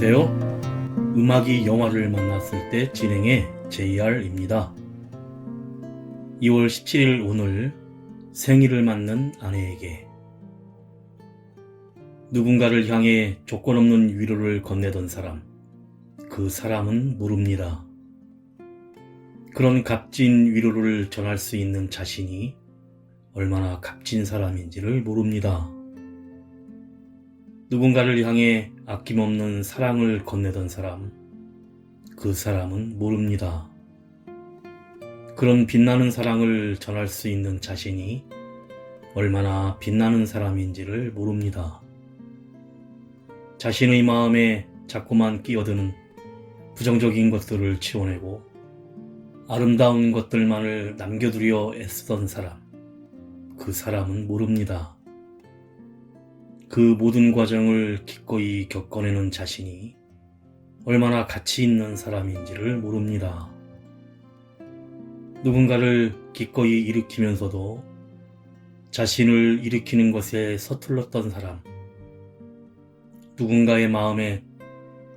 안녕하세요. 음악이 영화를 만났을 때 진행의 JR입니다. 2월 17일 오늘 생일을 맞는 아내에게 누군가를 향해 조건 없는 위로를 건네던 사람, 그 사람은 모릅니다. 그런 값진 위로를 전할 수 있는 자신이 얼마나 값진 사람인지를 모릅니다. 누군가를 향해 아낌없는 사랑을 건네던 사람, 그 사람은 모릅니다. 그런 빛나는 사랑을 전할 수 있는 자신이 얼마나 빛나는 사람인지를 모릅니다. 자신의 마음에 자꾸만 끼어드는 부정적인 것들을 치워내고 아름다운 것들만을 남겨두려 애쓰던 사람, 그 사람은 모릅니다. 그 모든 과정을 기꺼이 겪어내는 자신이 얼마나 가치 있는 사람인지를 모릅니다. 누군가를 기꺼이 일으키면서도 자신을 일으키는 것에 서툴렀던 사람, 누군가의 마음에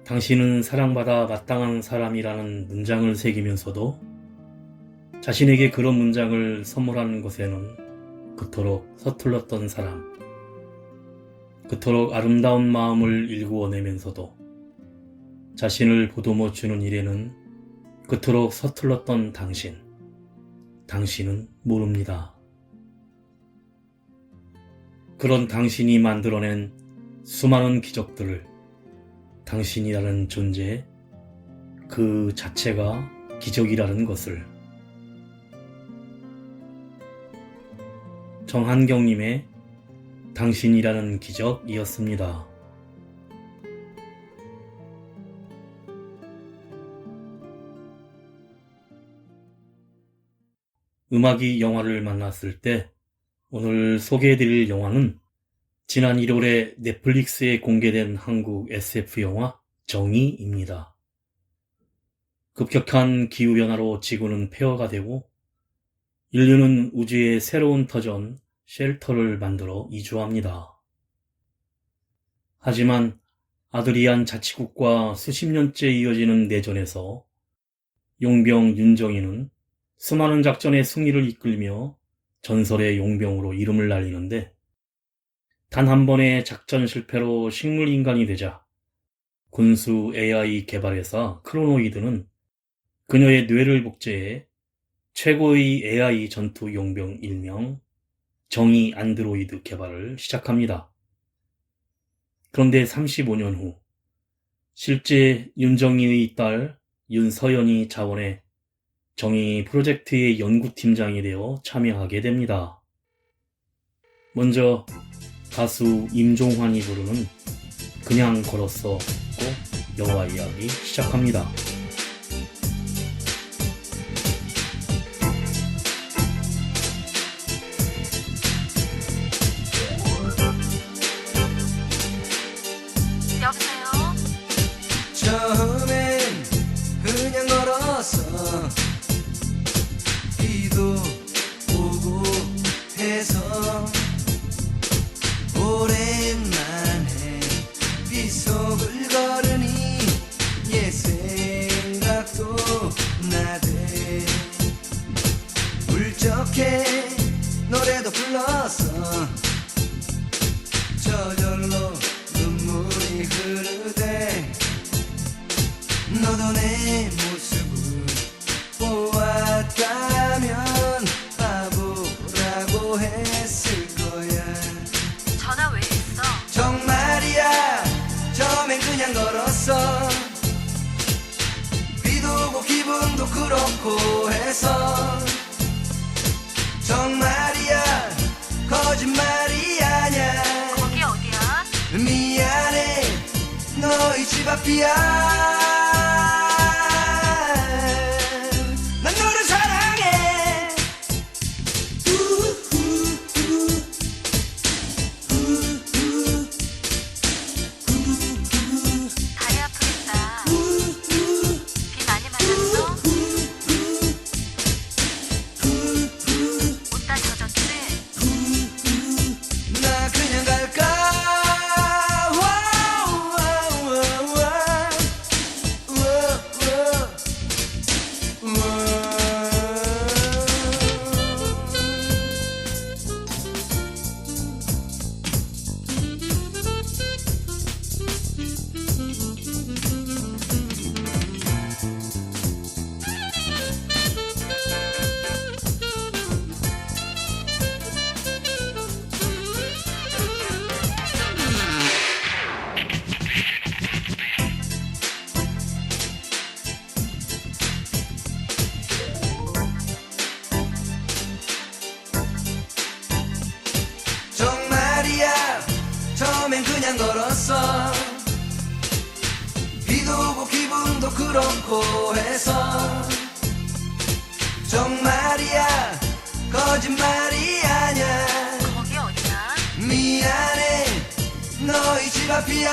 당신은 사랑받아 마땅한 사람이라는 문장을 새기면서도 자신에게 그런 문장을 선물하는 것에는 그토록 서툴렀던 사람, 그토록 아름다운 마음을 일구어내면서도 자신을 보듬어 주는 일에는 그토록 서툴렀던 당신은 모릅니다. 그런 당신이 만들어낸 수많은 기적들을 당신이라는 존재, 그 자체가 기적이라는 것을 정한경님의 당신이라는 기적이었습니다. 음악이 영화를 만났을 때 오늘 소개해드릴 영화는 지난 1월에 넷플릭스에 공개된 한국 SF 영화 정의입니다. 급격한 기후변화로 지구는 폐허가 되고 인류는 우주의 새로운 터전 쉘터를 만들어 이주합니다. 하지만 아드리안 자치국과 수십 년째 이어지는 내전에서 용병 윤정이는 수많은 작전의 승리를 이끌며 전설의 용병으로 이름을 날리는데 단 한 번의 작전 실패로 식물인간이 되자 군수 AI 개발회사 크로노이드는 그녀의 뇌를 복제해 최고의 AI 전투 용병 일명 정의 안드로이드 개발을 시작합니다. 그런데 35년 후 실제 윤정이의 딸 윤서연이 자원해 정의 프로젝트의 연구팀장이 되어 참여하게 됩니다. 먼저 가수 임종환이 부르는 그냥 걸었어 듣고 영화 이야기 시작합니다. 처음엔 그냥 걸었어. 비도 오고 해서 오랜만에 빗속을 걸으니 옛 생각도 나대. 울적해 노래도 불렀어. 저절로 눈물이 흐르대. 너도 내 모습을 보았다면 바보라고 했을 거야. 전화 왜 했어? 정말이야, 처음엔 그냥 걸었어. 비도 오고 기분도 그렇고 해서. 정말이야, 거짓말이 아냐. 거기 어디야? 미안해, 너희 집 앞이야. 난 너를 사랑해. 다리 아프겠다. 비 많이 맞았어? 옷 다 젖었지? 나 그냥 갈까? 와우, 와우, 와우, 와우. 그냥 걸었어. 비도 오고 기분도 그렇고 해서 정말이야 거짓말이 아냐. 거기 어디야? 미안해 너희 집 앞이야.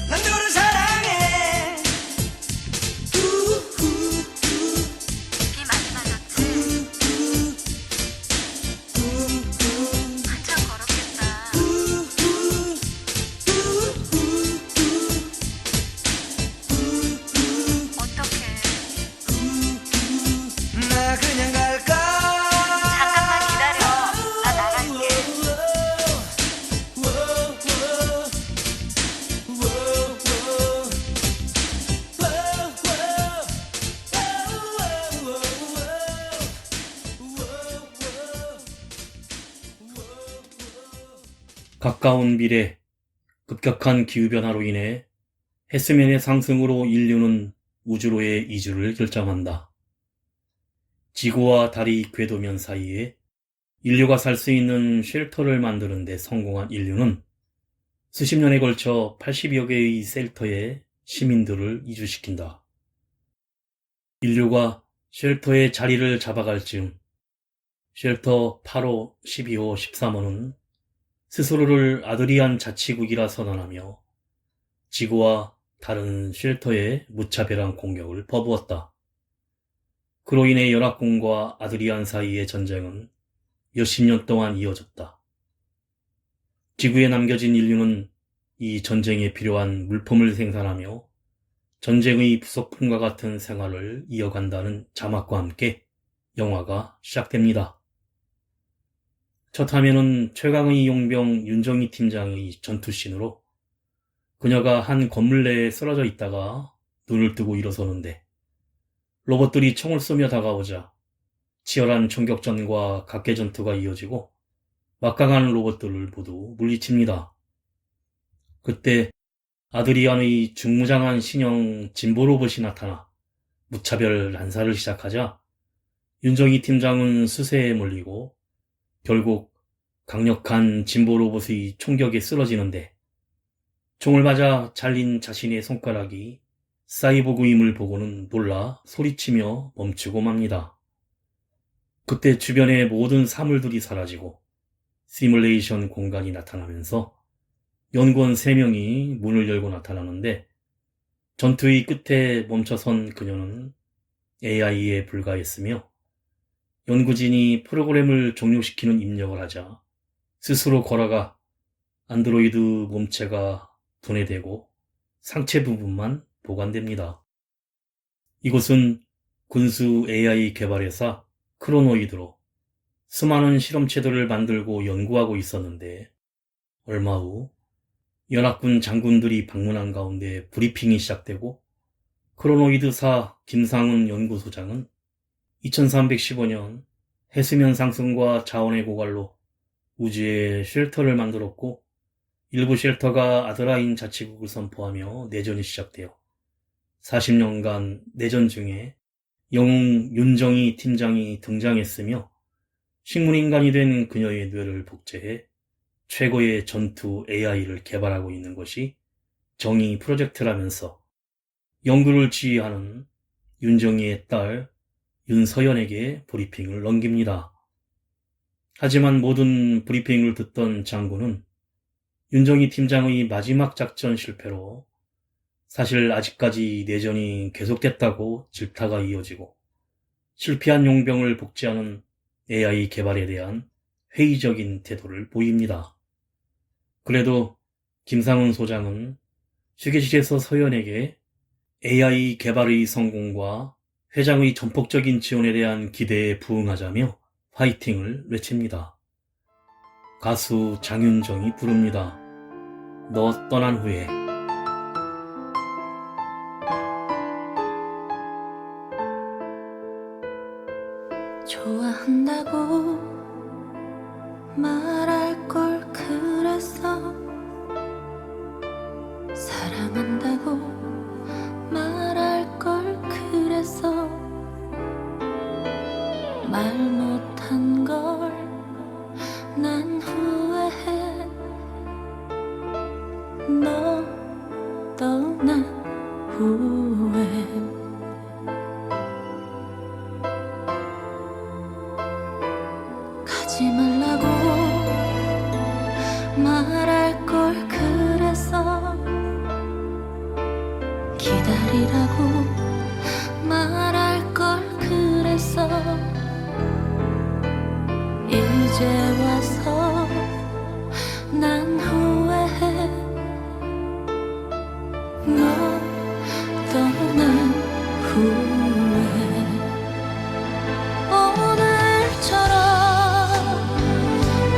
난 너를 사랑해. 비 많이 맞았지? 한참 걸었겠다. 어떡해. 나 그냥 갈까. 잠깐만 기다려. 나 나갈게. 가까운 미래, 급격한 기후변화로 인해 해수면의 상승으로 인류는 우주로의 이주를 결정한다. 지구와 달의 궤도면 사이에 인류가 살 수 있는 쉘터를 만드는 데 성공한 인류는 수십 년에 걸쳐 80여 개의 셀터에 시민들을 이주시킨다. 인류가 쉘터의 자리를 잡아갈 즈음 쉘터 8호, 12호, 13호는 스스로를 아드리안 자치국이라 선언하며 지구와 다른 쉘터에 무차별한 공격을 퍼부었다. 그로 인해 연합군과 아드리안 사이의 전쟁은 몇십 년 동안 이어졌다. 지구에 남겨진 인류는 이 전쟁에 필요한 물품을 생산하며 전쟁의 부속품과 같은 생활을 이어간다는 자막과 함께 영화가 시작됩니다. 첫 화면은 최강의 용병 윤정희 팀장의 전투씬으로 그녀가 한 건물 내에 쓰러져 있다가 눈을 뜨고 일어서는데 로봇들이 총을 쏘며 다가오자 치열한 총격전과 각계전투가 이어지고 막강한 로봇들을 모두 물리칩니다. 그때 아드리안의 중무장한 신형 진보 로봇이 나타나 무차별 난사를 시작하자 윤정희 팀장은 수세에 몰리고 결국 강력한 진보 로봇의 총격에 쓰러지는데 총을 맞아 잘린 자신의 손가락이 사이보그임을 보고는 놀라 소리치며 멈추고 맙니다. 그때 주변의 모든 사물들이 사라지고 시뮬레이션 공간이 나타나면서 연구원 3명이 문을 열고 나타나는데 전투의 끝에 멈춰선 그녀는 AI에 불과했으며 연구진이 프로그램을 종료시키는 입력을 하자 스스로 걸어가 안드로이드 몸체가 분해되고 상체 부분만 보관됩니다. 이곳은 군수 AI 개발회사 크로노이드로 수많은 실험체들을 만들고 연구하고 있었는데 얼마 후 연합군 장군들이 방문한 가운데 브리핑이 시작되고 크로노이드사 김상훈 연구소장은 2315년 해수면 상승과 자원의 고갈로 우주에 쉘터를 만들었고 일부 쉘터가 아드라인 자치국을 선포하며 내전이 시작되어 40년간 내전 중에 영웅 윤정희 팀장이 등장했으며 식물인간이 된 그녀의 뇌를 복제해 최고의 전투 AI를 개발하고 있는 것이 정의 프로젝트라면서 연구를 지휘하는 윤정희의 딸 윤서연에게 브리핑을 넘깁니다. 하지만 모든 브리핑을 듣던 장군은 윤정희 팀장의 마지막 작전 실패로 사실 아직까지 내전이 계속됐다고 질타가 이어지고 실패한 용병을 복제하는 AI 개발에 대한 회의적인 태도를 보입니다. 그래도 김상훈 소장은 휴게실에서 서연에게 AI 개발의 성공과 회장의 전폭적인 지원에 대한 기대에 부응하자며 파이팅을 외칩니다. 가수 장윤정이 부릅니다. 너 떠난 후에. 좋아한다고 말할 걸 그랬어. 사랑한다고 말할 걸 그랬어. 말 못한 걸 난 후회해 너 떠난 후에 가지 말라고 말할 걸 그랬어 기다리라고 말할 걸 그랬어 이제 와서 난 후회해 너 떠난 후에 오늘처럼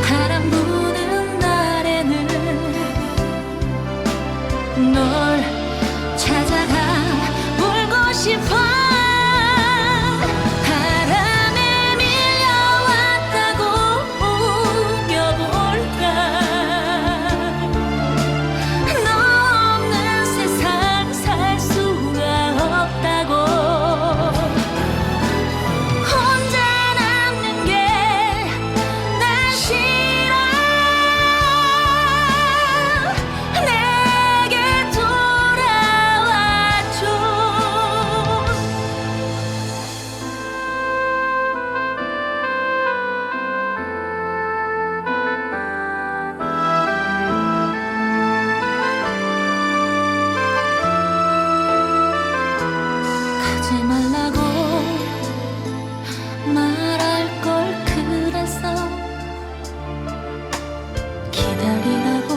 바람 부는 날에는 널 찾아가 울고 싶어 바람에 밀려왔다고 우겨볼까 너 없는 세상 살 수가 없다고 혼자 남는 게 난 싫어 내게 돌아와줘 가지 말라고 말할 걸 그랬어 기다리라고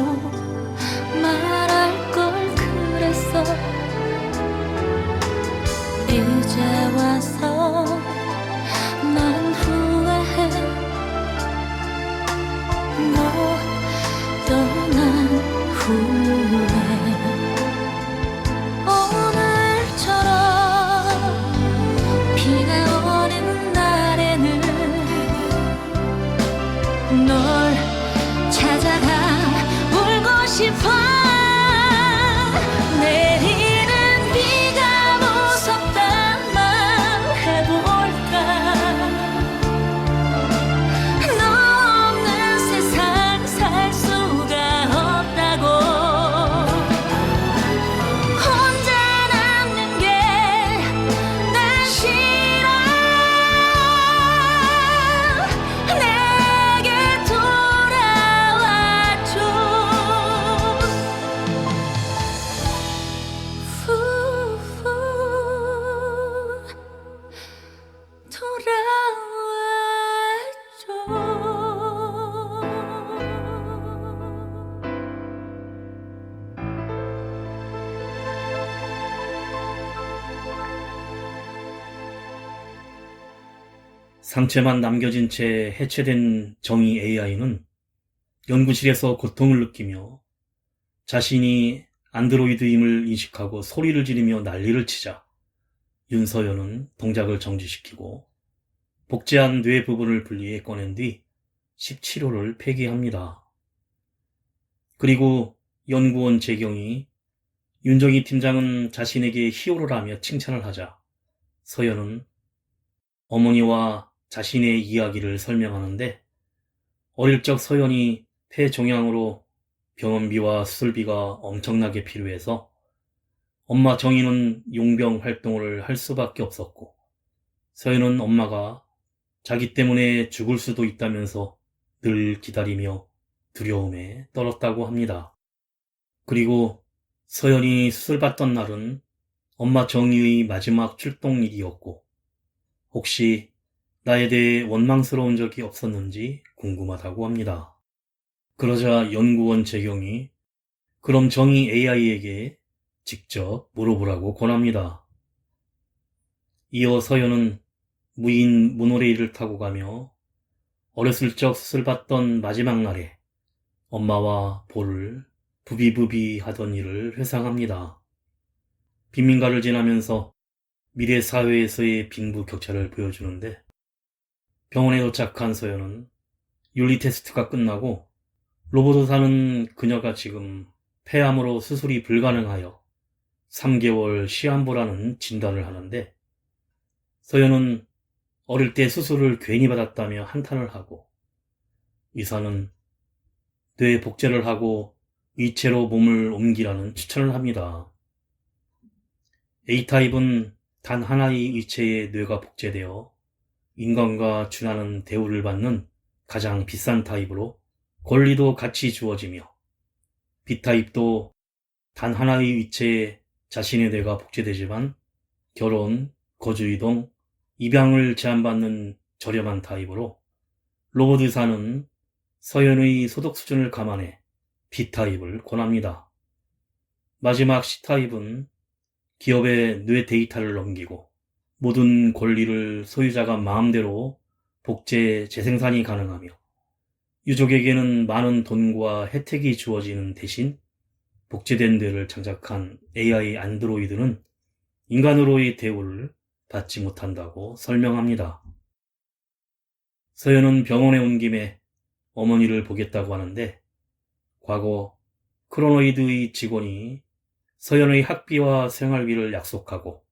말할 걸 그랬어 이제 와서 난 후회해 너 떠난 후에 오늘처럼 비가 오는 날에는 널 찾아가 울고 싶어 내리는 비가 무섭단 말 해볼까 너 없는 세상 살 수가 없다고 혼자 남는 게 난 싫어 내게 돌아와줘 후후 돌아와줘 상체만 남겨진 채 해체된 정의 AI는 연구실에서 고통을 느끼며 자신이 안드로이드임을 인식하고 소리를 지르며 난리를 치자 윤서연은 동작을 정지시키고 복제한 뇌 부분을 분리해 꺼낸 뒤 17호를 폐기합니다. 그리고 연구원 재경이 윤정희 팀장은 자신에게 히어로라며 칭찬을 하자 서연은 어머니와 자신의 이야기를 설명하는데 어릴 적 서연이 폐종양으로 병원비와 수술비가 엄청나게 필요해서 엄마 정희는 용병 활동을 할 수밖에 없었고 서연은 엄마가 자기 때문에 죽을 수도 있다면서 늘 기다리며 두려움에 떨었다고 합니다. 그리고 서연이 수술받던 날은 엄마 정희의 마지막 출동일이었고 혹시 나에 대해 원망스러운 적이 없었는지 궁금하다고 합니다. 그러자 연구원 재경이 그럼 정의 AI에게 직접 물어보라고 권합니다. 이어 서연은 무인 모노레일을 타고 가며 어렸을 적 수술받던 마지막 날에 엄마와 볼을 부비부비 하던 일을 회상합니다. 빈민가를 지나면서 미래 사회에서의 빈부격차를 보여주는데 병원에 도착한 서연은 윤리 테스트가 끝나고 로보도사는 그녀가 지금 폐암으로 수술이 불가능하여 3개월 시한부라는 진단을 하는데 서연은 어릴 때 수술을 괜히 받았다며 한탄을 하고 의사는 뇌 복제를 하고 의체로 몸을 옮기라는 추천을 합니다. A타입은 단 하나의 의체의 뇌가 복제되어 인간과 준하는 대우를 받는 가장 비싼 타입으로 권리도 같이 주어지며, B타입도 단 하나의 의체에 자신의 뇌가 복제되지만 결혼, 거주이동, 입양을 제한받는 저렴한 타입으로 로봇 의사는 서연의 소득 수준을 감안해 B타입을 권합니다. 마지막 C타입은 기업에 뇌 데이터를 넘기고 모든 권리를 소유자가 마음대로 복제, 재생산이 가능하며 유족에게는 많은 돈과 혜택이 주어지는 대신 복제된 뇌를 장착한 AI 안드로이드는 인간으로의 대우를 받지 못한다고 설명합니다. 서연은 병원에 온 김에 어머니를 보겠다고 하는데, 과거 크로노이드의 직원이 서연의 학비와 생활비를 약속하고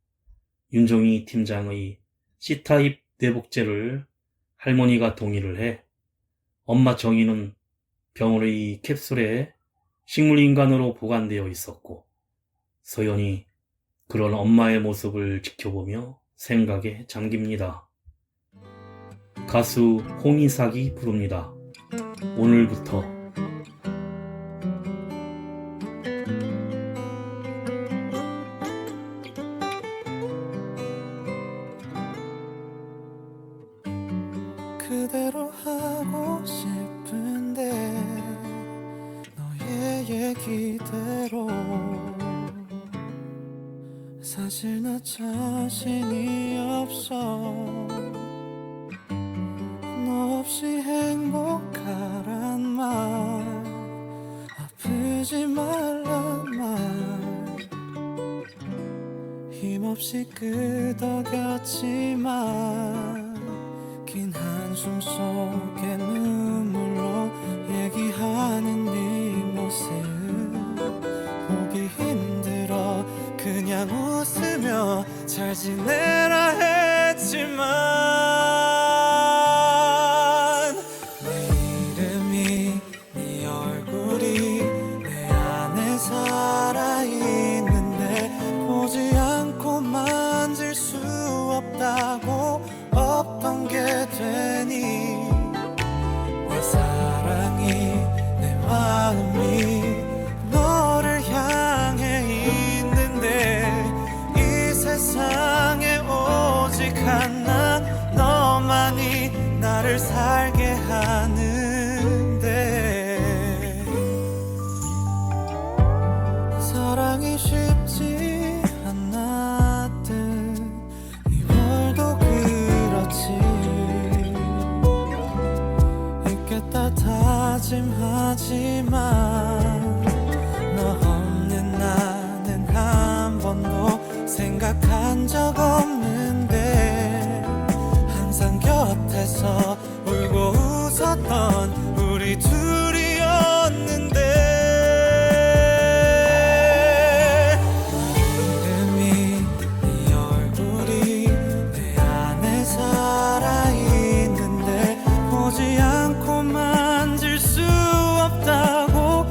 윤종희 팀장의 C타입 뇌복제를 할머니가 동의를 해 엄마 정희는 병원의 캡슐에 식물인간으로 보관되어 있었고, 서연이 그런 엄마의 모습을 지켜보며 생각에 잠깁니다. 가수 홍이삭이 부릅니다. 오늘부터. 그대로 하고 싶은데 너의 얘기대로 사실 나 자신이 없어. 너 없이 행복하란 말, 아프지 말란 말, 힘없이 끄덕였지만 긴 한숨 속에 눈물로 얘기하는 네 모습 보기 힘들어 그냥 웃으며 잘 지내라 했지만 내 이름이 네 얼굴이 내 안에 살아있는데 보지 않고 만질 수 없다고 없던 게 되니 내 사랑이 내 마음이 너를 향해 있는데 이 세상에 오직 하나 너만이 나를 살게 하는데 사랑이 쉽지 않았듯 이별도 있겠다 다짐하지만 너 없는 나는 한 번도 생각한 적 없는데 항상 곁에서 울고 웃었던 우리 둘이었는데 이름이 네 얼굴이 내 안에 살아있는데 보지 않고 만질 수 없다고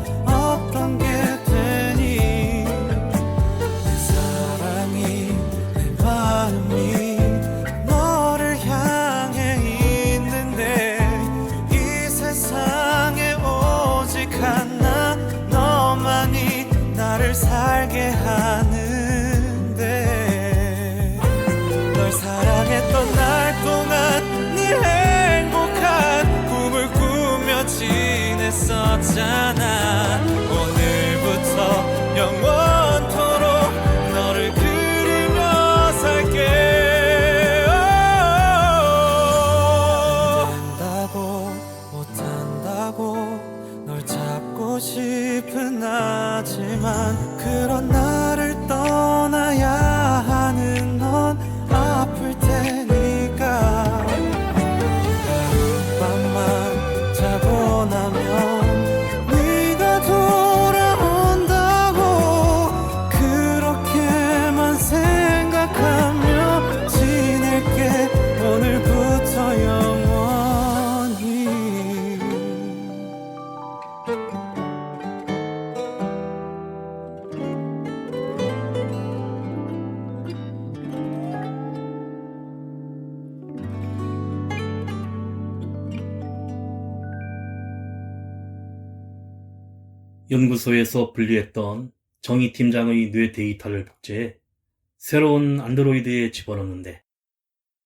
연구소에서 분리했던 정의 팀장의 뇌 데이터를 복제해 새로운 안드로이드에 집어넣는데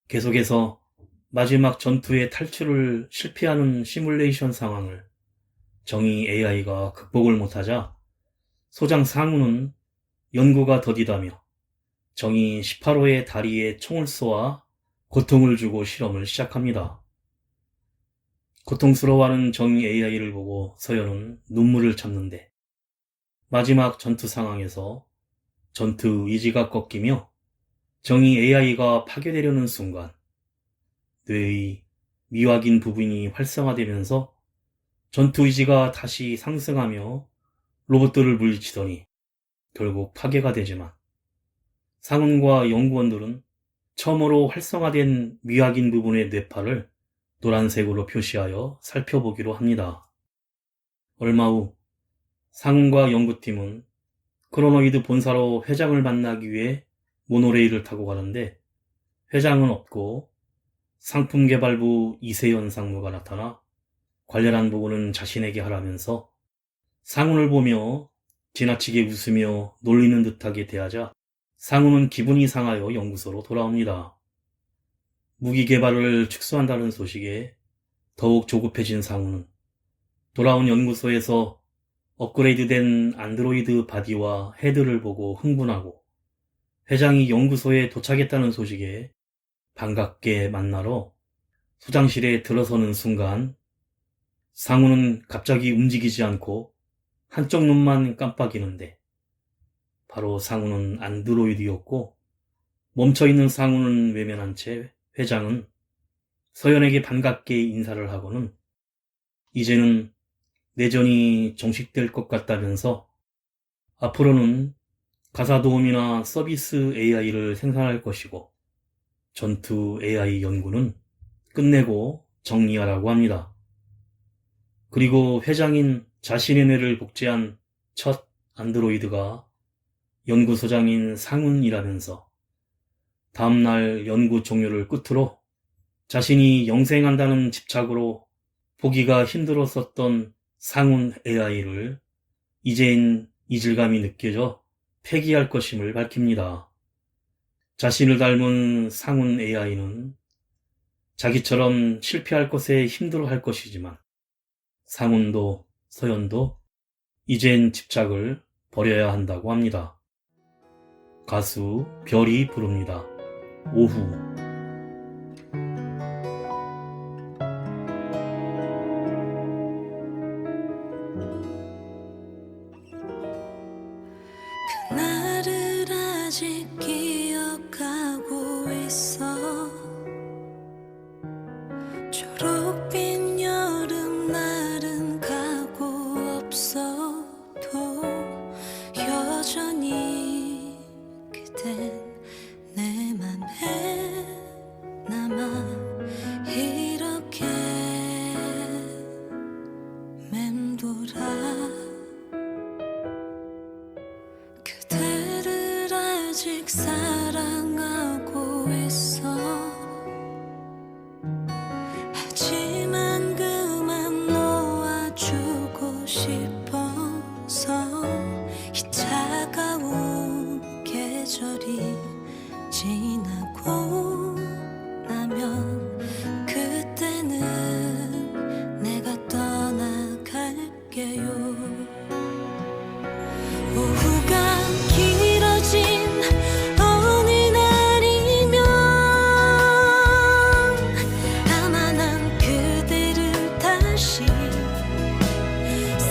계속해서 마지막 전투의 탈출을 실패하는 시뮬레이션 상황을 정의 AI가 극복을 못하자 소장 상우는 연구가 더디다며 정의 18호의 다리에 총을 쏘아 고통을 주고 실험을 시작합니다. 고통스러워하는 정의 AI를 보고 서연은 눈물을 참는데 마지막 전투 상황에서 전투 의지가 꺾이며 정의 AI가 파괴되려는 순간 뇌의 미확인 부분이 활성화되면서 전투 의지가 다시 상승하며 로봇들을 물리치더니 결국 파괴가 되지만 상훈과 연구원들은 처음으로 활성화된 미확인 부분의 뇌파를 노란색으로 표시하여 살펴보기로 합니다. 얼마 후 상훈과 연구팀은 크로노이드 본사로 회장을 만나기 위해 모노레일을 타고 가는데 회장은 없고 상품개발부 이세연 상무가 나타나 관련한 부분은 자신에게 하라면서 상훈을 보며 지나치게 웃으며 놀리는 듯하게 대하자 상훈은 기분이 상하여 연구소로 돌아옵니다. 무기 개발을 축소한다는 소식에 더욱 조급해진 상훈은 돌아온 연구소에서 업그레이드된 안드로이드 바디와 헤드를 보고 흥분하고 회장이 연구소에 도착했다는 소식에 반갑게 만나러 소장실에 들어서는 순간 상훈은 갑자기 움직이지 않고 한쪽 눈만 깜빡이는데 바로 상훈은 안드로이드였고 멈춰있는 상훈은 외면한 채 회장은 서연에게 반갑게 인사를 하고는 이제는 내전이 종식될 것 같다면서 앞으로는 가사 도움이나 서비스 AI를 생산할 것이고 전투 AI 연구는 끝내고 정리하라고 합니다. 그리고 회장인 자신의 뇌를 복제한 첫 안드로이드가 연구소장인 상훈이라면서 다음날 연구 종료를 끝으로 자신이 영생한다는 집착으로 보기가 힘들었었던 상훈 AI를 이제는 이질감이 느껴져 폐기할 것임을 밝힙니다. 자신을 닮은 상훈 AI는 자기처럼 실패할 것에 힘들어할 것이지만 상훈도 서연도 이젠 집착을 버려야 한다고 합니다. 가수 별이 부릅니다. 오후. 그날을 아직 기억하고 있어. 초록빛 여름날은 가고 없어도 여전히 그댄 내 맘에 남아 이렇게 맴돌아. 그대를 아직 사랑하고 있어. 하지만 그만 놓아주고 싶어서 이 차가운 계절이 지나고 나면 그때는 내가 떠나갈게요. 오후가 길어진 어느 날이면 아마 난 그대를 다시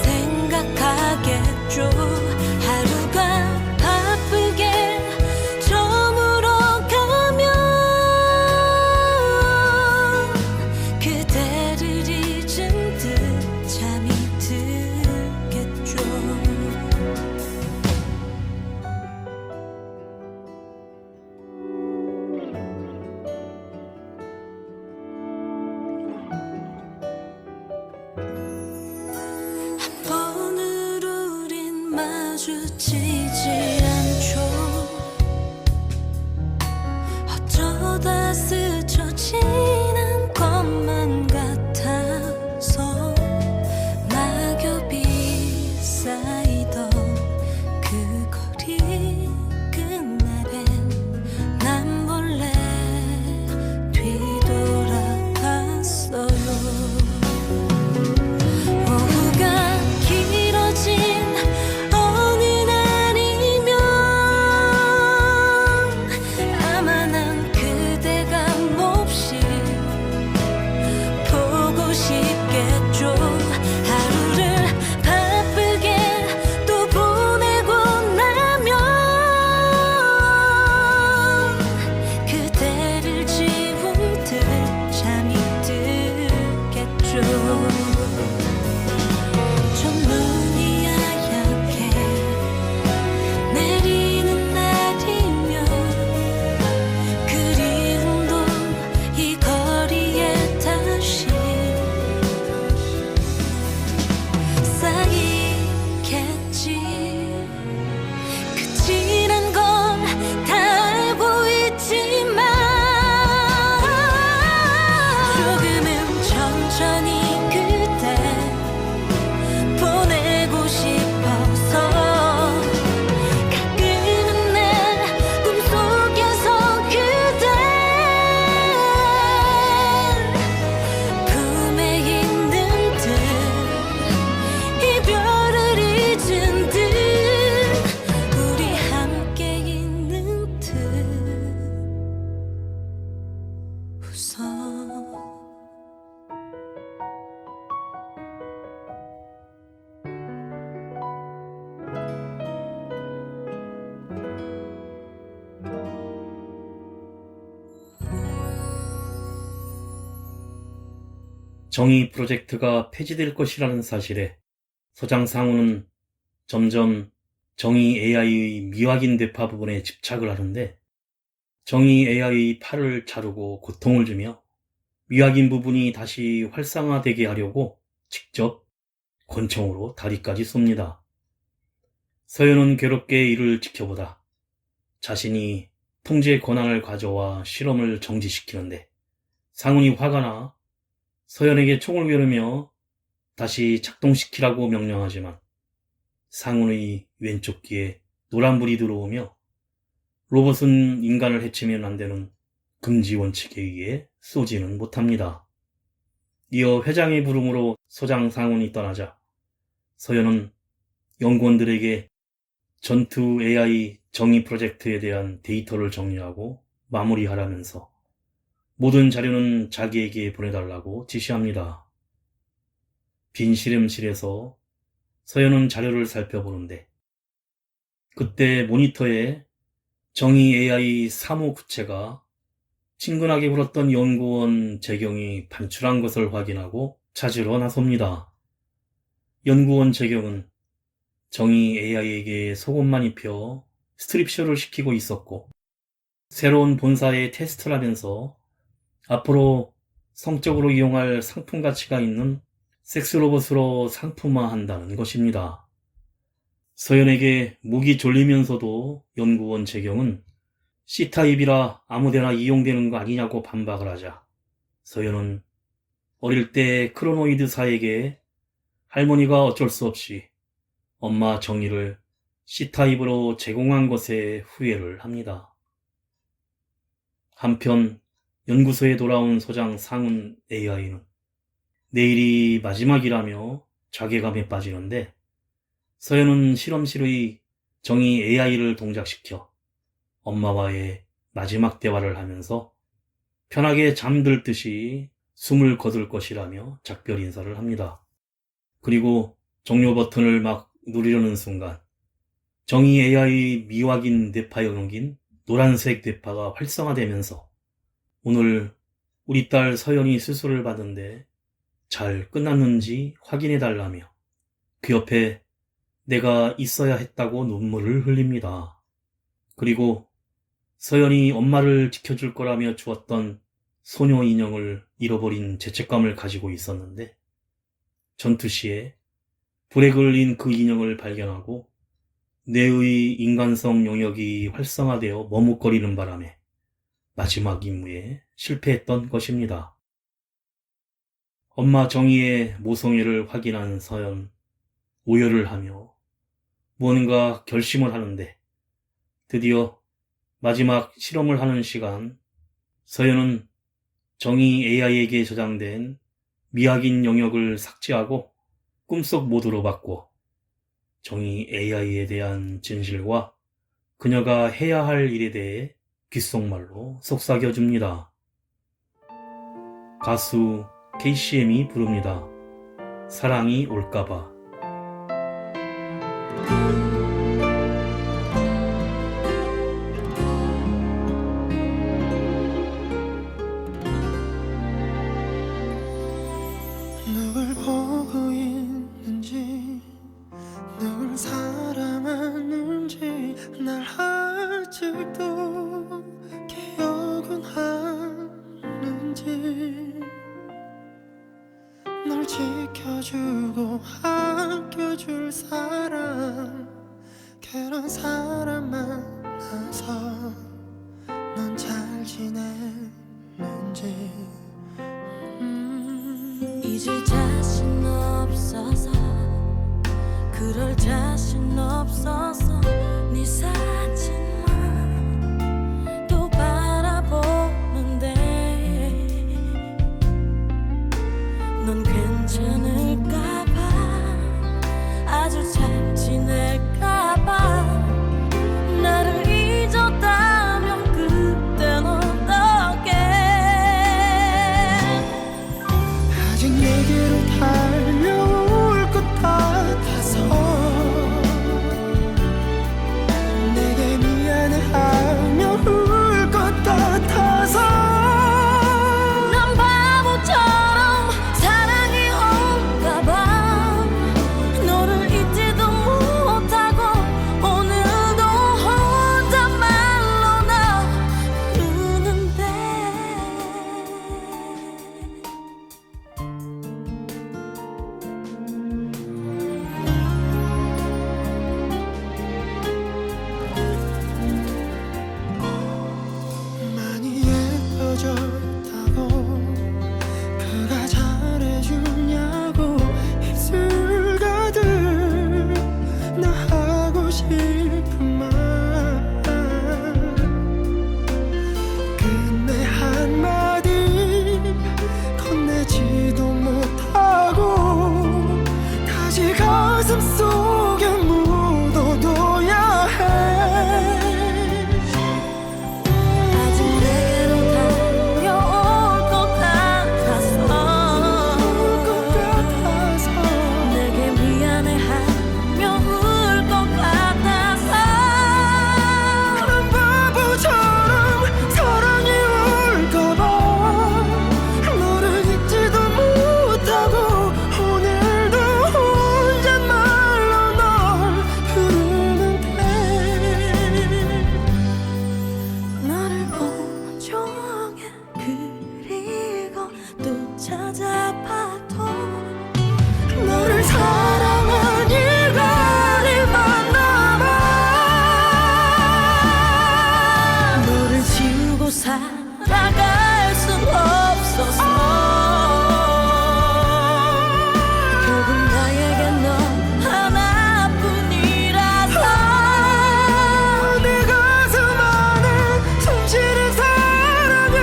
생각하겠죠. 하루가 바쁘게 저물어가면 그대를 잊은 듯 잠이 들겠죠. 한 번을 우린 마주치지 않죠. 어쩌다 스쳐 지난 것만 같아서 낙엽이 쌓여 싶겠죠. 하루를 바쁘게 또 보내고 나면 그대를 지운 듯 잠이 들겠죠. 첫눈이 하얗게 내리는 날이면 그리움도 이 거리에 다시 쌓이겠지. 그치란 걸 다 알고 있지만 조금은 천천히 그대 보내고 싶어서 가끔은 내 꿈속에서 그대 품에 있는 듯 이별을 잊은 듯 우리 함께 있는 듯 웃어. 정의 프로젝트가 폐지될 것이라는 사실에 소장 상우는 점점 정의 AI의 미확인 대파 부분에 집착을 하는데, 정의 AI의 팔을 자르고 고통을 주며 미확인 부분이 다시 활성화되게 하려고 직접 권총으로 다리까지 쏩니다. 서연은 괴롭게 이를 지켜보다 자신이 통제 권한을 가져와 실험을 정지시키는데, 상훈이 화가 나 서연에게 총을 겨누며 다시 작동시키라고 명령하지만 상훈의 왼쪽 귀에 노란불이 들어오며 로봇은 인간을 해치면 안 되는 금지 원칙에 의해 쏘지는 못합니다. 이어 회장의 부름으로 소장 상훈이 떠나자 서연은 연구원들에게 전투 AI 정의 프로젝트에 대한 데이터를 정리하고 마무리하라면서 모든 자료는 자기에게 보내달라고 지시합니다. 빈 실험실에서 서연은 자료를 살펴보는데, 그때 모니터에 정의 AI 사무구체가 친근하게 굴었던 연구원 재경이 반출한 것을 확인하고 찾으러 나섭니다. 연구원 재경은 정의 AI에게 속옷만 입혀 스트립쇼를 시키고 있었고, 새로운 본사에 테스트를 하면서 앞으로 성적으로 이용할 상품 가치가 있는 섹스로봇으로 상품화한다는 것입니다. 서연에게 목이 졸리면서도 연구원 재경은 C타입이라 아무데나 이용되는 거 아니냐고 반박을 하자, 서연은 어릴 때 크로노이드사에게 할머니가 어쩔 수 없이 엄마 정의를 C타입으로 제공한 것에 후회를 합니다. 한편 연구소에 돌아온 소장 상훈 AI는 내일이 마지막이라며 자괴감에 빠지는데, 서연은 실험실의 정의 AI를 동작시켜 엄마와의 마지막 대화를 하면서 편하게 잠들듯이 숨을 거둘 것이라며 작별 인사를 합니다. 그리고 종료 버튼을 막 누르려는 순간 정의 AI 미확인 뇌파에 옮긴 노란색 뇌파가 활성화되면서 오늘 우리 딸 서연이 수술을 받은데 잘 끝났는지 확인해달라며 그 옆에 내가 있어야 했다고 눈물을 흘립니다. 그리고 서연이 엄마를 지켜줄 거라며 주었던 소녀 인형을 잃어버린 죄책감을 가지고 있었는데, 전투 시에 불에 걸린 그 인형을 발견하고 뇌의 인간성 영역이 활성화되어 머뭇거리는 바람에 마지막 임무에 실패했던 것입니다. 엄마 정의의 모성애를 확인한 서연, 오열을 하며 무언가 결심을 하는데, 드디어 마지막 실험을 하는 시간, 서연은 정의 AI에게 저장된 미확인 영역을 삭제하고 꿈속 모드로 바꿔 정의 AI에 대한 진실과 그녀가 해야 할 일에 대해 귓속말로 속삭여줍니다. 가수 KCM이 부릅니다. 사랑이 올까봐. 누굴 보고 있는지 누굴 사랑하는지 날 아직도 기억은 하는지 널 지켜주고 아껴줄 사람 그런 사람 만나서 넌 잘 지내는지 잊을 자신 없어서 그럴 자신 없어서 네 사진만 또 바라보는데 넌 괜찮을까봐 아주 잘 지낼까봐 나를 잊었다면 그땐 어떡해 아직 내게로 달려올 것 같아서 내게 미안해하며 울 것 같아서 난 바보처럼 사랑이 올까봐 너를 잊지도 못하고 오늘도 혼잣말로 나 부르는데 많이 예뻐졌다고 그가 잘해주냐고 입술 가득 나 하고 싶은 말 끝내 한마디 건네지도 못하고 다시 가슴 속에 묻어둬야 해 아직 내게로 달려올 것 같아서 내게 미안해하며 울 것 같아서 난 바보처럼 사랑이 올까봐 너를 잊지도 못하고 오늘도 혼잣말로 널 부르는데 너를 온종일 그리고 또 찾아봐도 너를 사랑한 일거리만 남아 너를 지우고 살아갈 순 없어서 결국 나에게 넌 하나뿐이라서 내 가슴 안에 숨쉬는 사랑을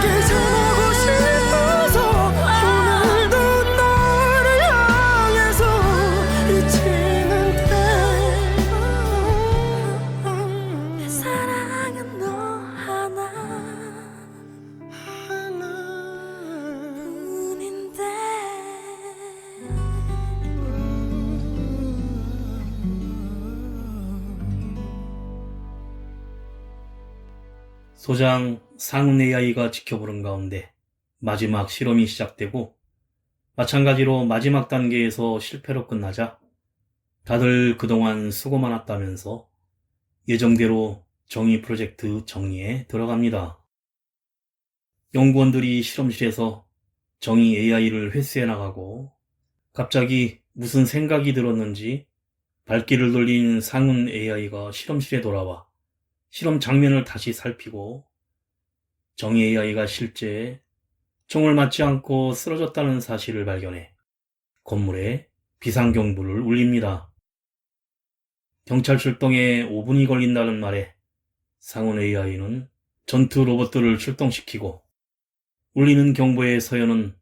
내게 전하고 싶어서 오늘도 너를 향해서 미치는데 내 사랑은 너 하나뿐인데 소장 상은 AI가 지켜보는 가운데 마지막 실험이 시작되고 마찬가지로 마지막 단계에서 실패로 끝나자 다들 그동안 수고 많았다면서 예정대로 정의 프로젝트 정리에 들어갑니다. 연구원들이 실험실에서 정의 AI를 회수해 나가고 갑자기 무슨 생각이 들었는지 발길을 돌린 상은 AI가 실험실에 돌아와 실험 장면을 다시 살피고 정의 AI가 실제 총을 맞지 않고 쓰러졌다는 사실을 발견해 건물에 비상경보를 울립니다. 경찰 출동에 5분이 걸린다는 말에 상온 AI는 전투 로봇들을 출동시키고 울리는 경보의 서연은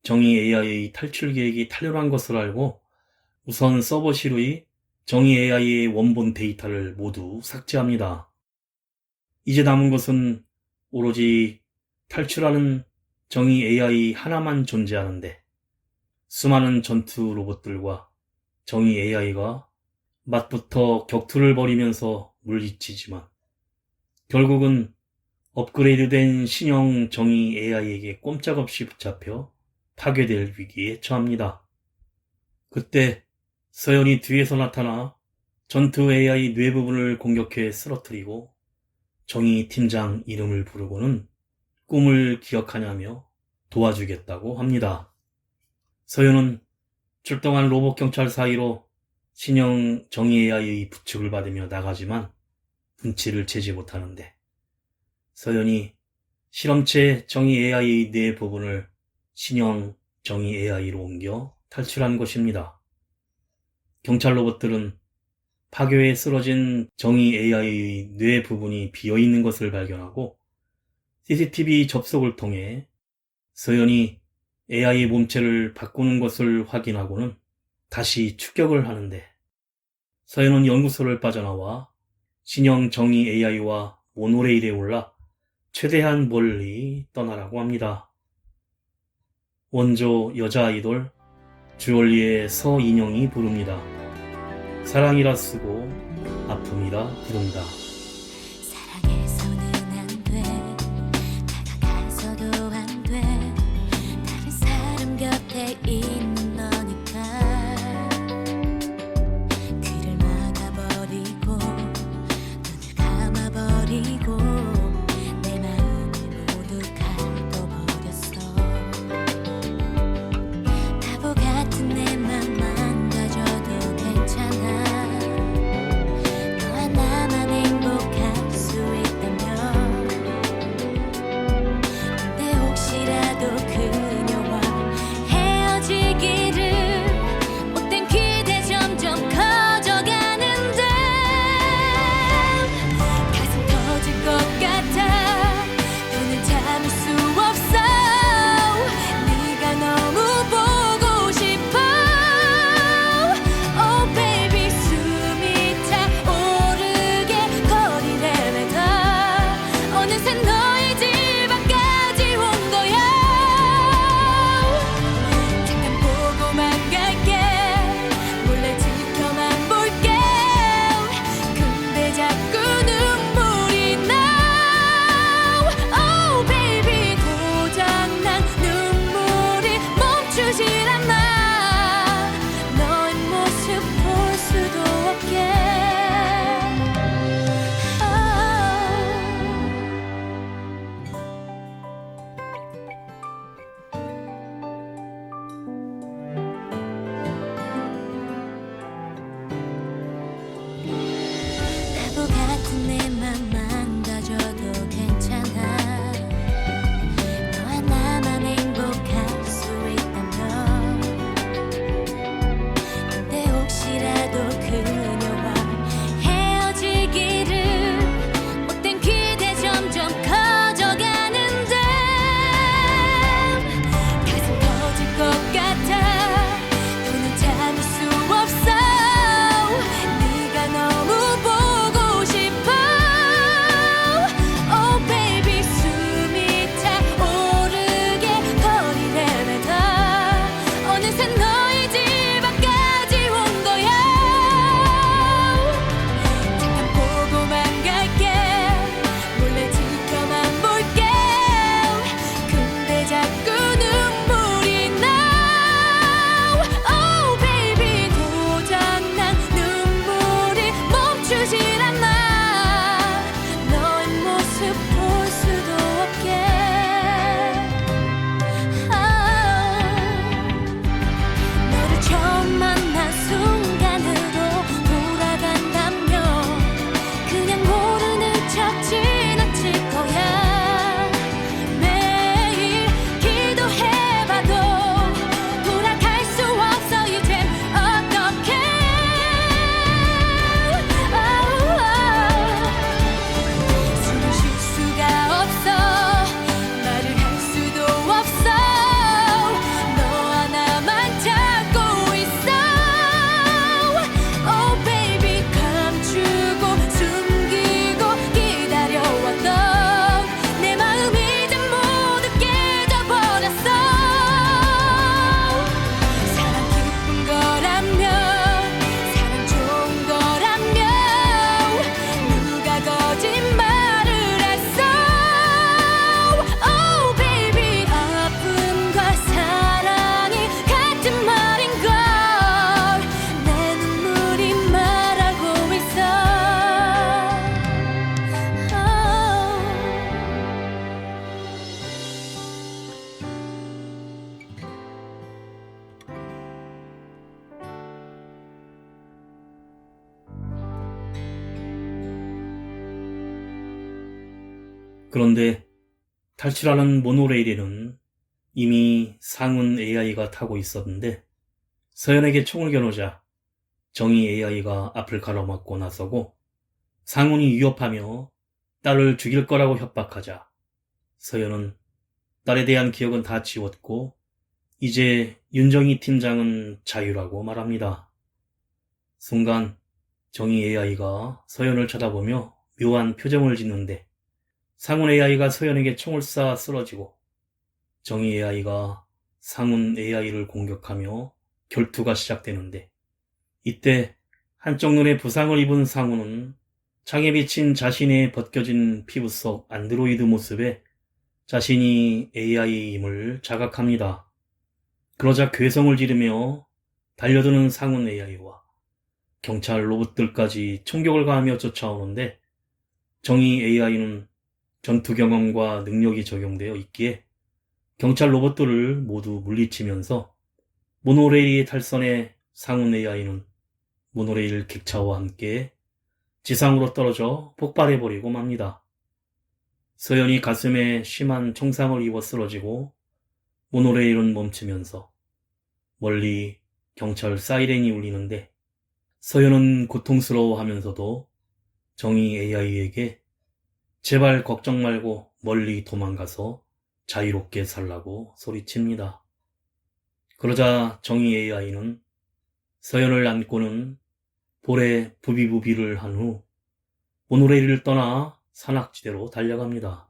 정의 AI의 탈출 계획이 탄로난 것을 알고 우선 서버실의 정의 AI의 원본 데이터를 모두 삭제합니다. 이제 남은 것은 오로지 탈출하는 정의 AI 하나만 존재하는데 수많은 전투 로봇들과 정의 AI가 맞붙어 격투를 벌이면서 물리치지만 결국은 업그레이드된 신형 정의 AI에게 꼼짝없이 붙잡혀 파괴될 위기에 처합니다. 그때 서연이 뒤에서 나타나 전투 AI 뇌 부분을 공격해 쓰러뜨리고 정의 팀장 이름을 부르고는 꿈을 기억하냐며 도와주겠다고 합니다. 서연은 출동한 로봇 경찰 사이로 신형 정의 AI의 부축을 받으며 나가지만 눈치를 채지 못하는데 서연이 실험체 정의 AI의 뇌 부분을 신형 정의 AI로 옮겨 탈출한 것입니다. 경찰 로봇들은 파괴에 쓰러진 정의 AI의 뇌 부분이 비어있는 것을 발견하고 CCTV 접속을 통해 서연이 AI의 몸체를 바꾸는 것을 확인하고는 다시 추격을 하는데 서연은 연구소를 빠져나와 신형 정의 AI와 모노레일에 올라 최대한 멀리 떠나라고 합니다. 원조 여자 아이돌 주얼리의 서인영이 부릅니다. 사랑이라 쓰고 아픔이라 부른다. 사랑해서는 안 돼, 다가가서도 안 돼. 다른 사람 곁에 있는 너니까 귀를 막아버리고 눈을 감아버리고 내 마음을 모두 가둬버렸어. 바보 같은 내 맘 망가져도 괜찮아. 너와 나만의 그런데 탈출하는 모노레일에는 이미 상운 AI가 타고 있었는데 서연에게 총을 겨누자 정의 AI가 앞을 가로막고 나서고 상운이 위협하며 딸을 죽일 거라고 협박하자 서연은 딸에 대한 기억은 다 지웠고 이제 윤정희 팀장은 자유라고 말합니다. 순간 정의 AI가 서연을 쳐다보며 묘한 표정을 짓는데 상운 AI가 서연에게 총을 쏴 쓰러지고 정의 AI가 상운 AI를 공격하며 결투가 시작되는데 이때 한쪽 눈에 부상을 입은 상운은 창에 비친 자신의 벗겨진 피부 속 안드로이드 모습에 자신이 AI임을 자각합니다. 그러자 괴성을 지르며 달려드는 상운 AI와 경찰 로봇들까지 총격을 가하며 쫓아오는데 정의 AI는 전투 경험과 능력이 적용되어 있기에 경찰 로봇들을 모두 물리치면서 모노레일이 탈선해 상운 AI는 모노레일 객차와 함께 지상으로 떨어져 폭발해버리고 맙니다. 서연이 가슴에 심한 총상을 입어 쓰러지고 모노레일은 멈추면서 멀리 경찰 사이렌이 울리는데 서연은 고통스러워하면서도 정의 AI에게 제발 걱정 말고 멀리 도망가서 자유롭게 살라고 소리칩니다. 그러자 정의 AI는 서연을 안고는 볼에 부비부비를 한 후 모노레일을 떠나 산악지대로 달려갑니다.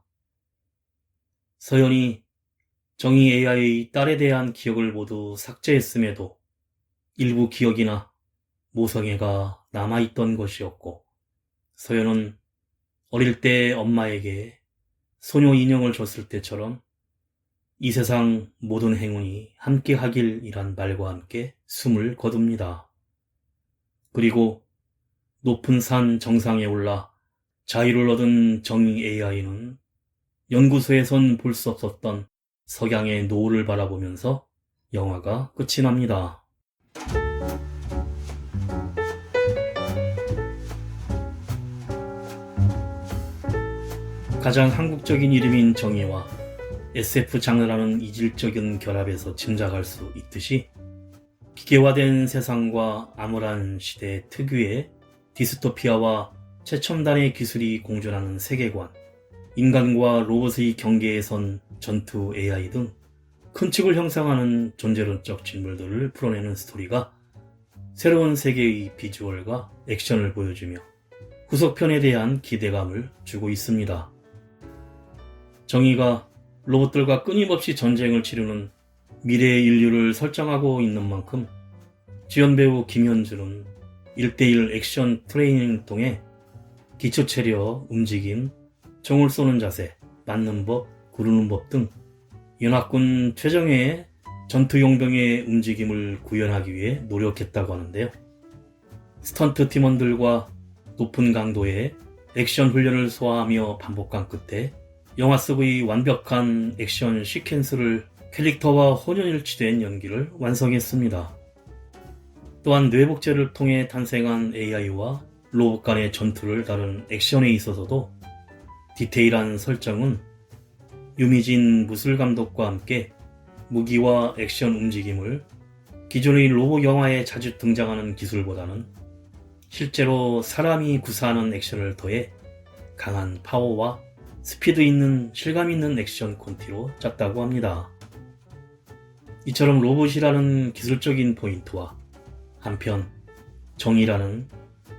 서연이 정의 AI의 딸에 대한 기억을 모두 삭제했음에도 일부 기억이나 모성애가 남아있던 것이었고 서연은 어릴 때 엄마에게 소녀 인형을 줬을 때처럼 이 세상 모든 행운이 함께 하길이란 말과 함께 숨을 거둡니다. 그리고 높은 산 정상에 올라 자유를 얻은 정의 AI는 연구소에선 볼 수 없었던 석양의 노을을 바라보면서 영화가 끝이 납니다. 가장 한국적인 이름인 정의와 SF 장르라는 이질적인 결합에서 짐작할 수 있듯이 기계화된 세상과 암울한 시대 특유의 디스토피아와 최첨단의 기술이 공존하는 세계관, 인간과 로봇의 경계에 선 전투 AI 등 큰 축을 형성하는 존재론적 질문들을 풀어내는 스토리가 새로운 세계의 비주얼과 액션을 보여주며 후속편에 대한 기대감을 주고 있습니다. 정의가 로봇들과 끊임없이 전쟁을 치르는 미래의 인류를 설정하고 있는 만큼 주연배우 김현준은 1대1 액션 트레이닝을 통해 기초체력, 움직임, 총을 쏘는 자세, 맞는 법, 구르는 법 등 연합군 최정예의 전투용병의 움직임을 구현하기 위해 노력했다고 하는데요. 스턴트 팀원들과 높은 강도의 액션 훈련을 소화하며 반복한 끝에 영화 속의 완벽한 액션 시퀀스를 캐릭터와 혼연일치된 연기를 완성했습니다. 또한 뇌복제를 통해 탄생한 AI와 로봇 간의 전투를 다룬 액션에 있어서도 디테일한 설정은 유미진 무술감독과 함께 무기와 액션 움직임을 기존의 로봇 영화에 자주 등장하는 기술보다는 실제로 사람이 구사하는 액션을 더해 강한 파워와 스피드 있는 실감 있는 액션 콘티로 짰다고 합니다. 이처럼 로봇이라는 기술적인 포인트와 한편 정의라는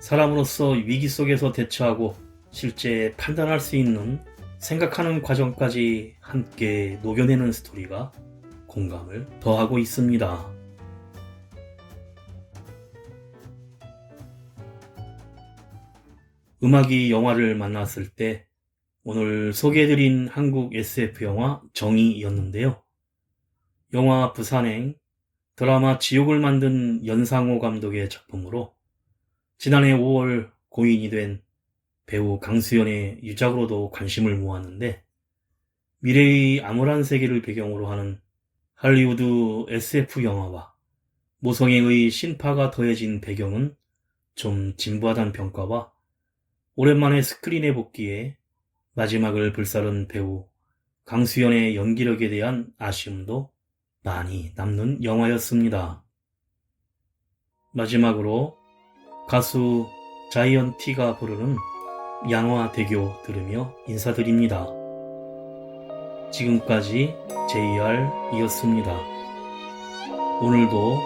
사람으로서 위기 속에서 대처하고 실제 판단할 수 있는 생각하는 과정까지 함께 녹여내는 스토리가 공감을 더하고 있습니다. 음악이 영화를 만났을 때 오늘 소개해드린 한국 SF 영화 정의였는데요. 영화 부산행, 드라마 지옥을 만든 연상호 감독의 작품으로 지난해 5월 고인이 된 배우 강수연의 유작으로도 관심을 모았는데 미래의 암울한 세계를 배경으로 하는 할리우드 SF 영화와 모성애의 신파가 더해진 배경은 좀 진부하다는 평가와 오랜만에 스크린에 복귀해 마지막을 불사른 배우 강수연의 연기력에 대한 아쉬움도 많이 남는 영화였습니다. 마지막으로 가수 자이언티가 부르는 양화대교 들으며 인사드립니다. 지금까지 JR이었습니다. 오늘도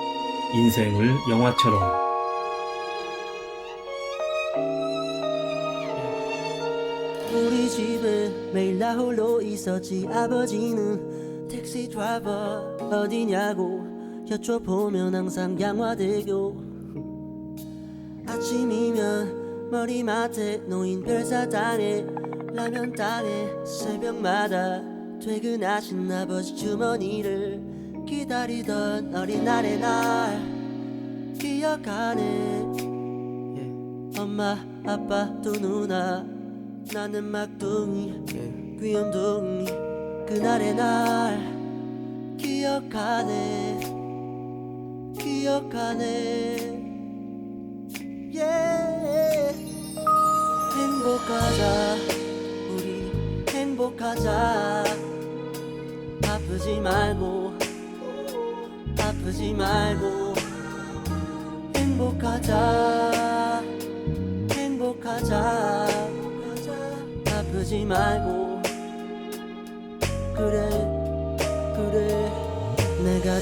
인생을 영화처럼. 우리 집에 매일 나 홀로 있었지. 아버지는 택시 드라이버 어디냐고 여쭤보면 항상 양화대교. 아침이면 머리맡에 놓인 별사탕에 라면 땅에 새벽마다 퇴근하신 아버지 주머니를 기다리던 어린날의 날 기억하네. 엄마 아빠 두 누나 나는 막둥이 귀염둥이 그날의 날 기억하네. 행복하자 우리 행복하자. 아프지 말고 행복하자. 아프지 말고. 그래 내가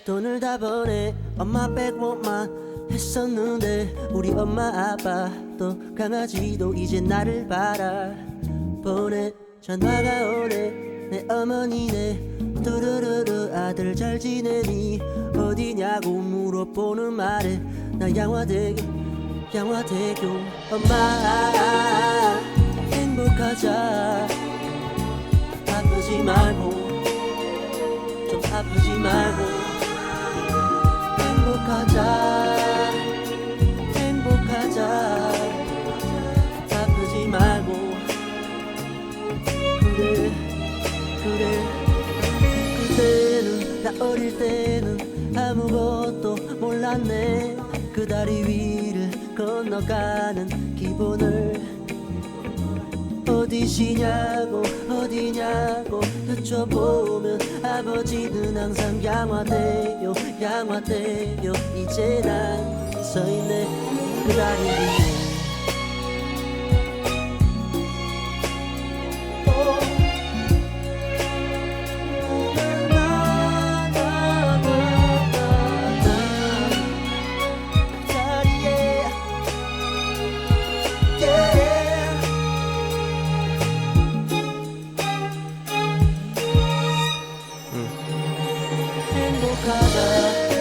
돈을 다 보내. 엄마 빼고만 했었는데 우리 엄마 아빠도 강아지도 이제 나를 바라보내. 전화가 오네 내 어머니네. 두루루루 아들 잘 지내니 어디냐고 물어보는 말에 나 양화대교 엄마 행복하자. 아프지 말고 좀 아프지 말고 행복하자. 아프지 말고. 그래 그때는 나 어릴 때는 아무것도 몰랐네. 그 다리 위를 건너가는 기분을. 어디시냐고 여쭤보면 아버지는 항상 양화대교 이제 난 서있네 그 다리 위에. 행복하다.